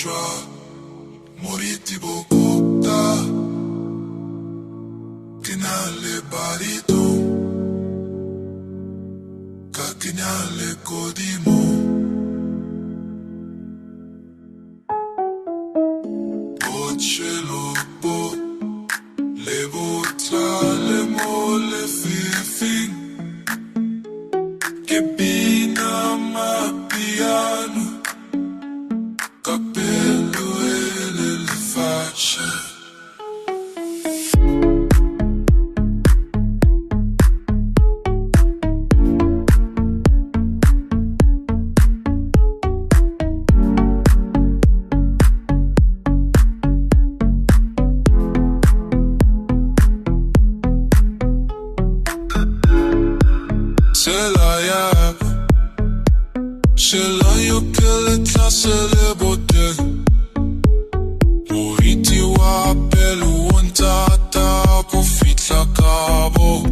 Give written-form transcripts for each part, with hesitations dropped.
Joa, moriti bokota, kinale barito, ka kinale kodimo. Ochelopo, le bota, le mole fifing, que bina ma piano. Capello e le facce. Se la llave, se la io che le tasse le botteghe. Moriti wa pelu untata pufitla cabo.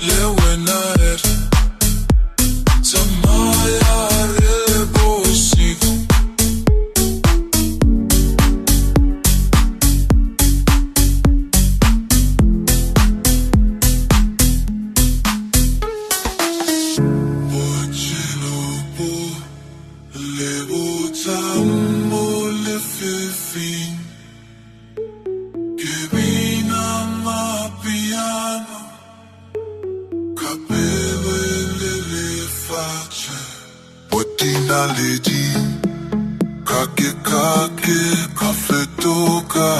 Le wenaer, zamaya le bosigo. Le butamo le fifin, che vina ma piano, capello e le facce. Bottina le di, kake caffè tocca.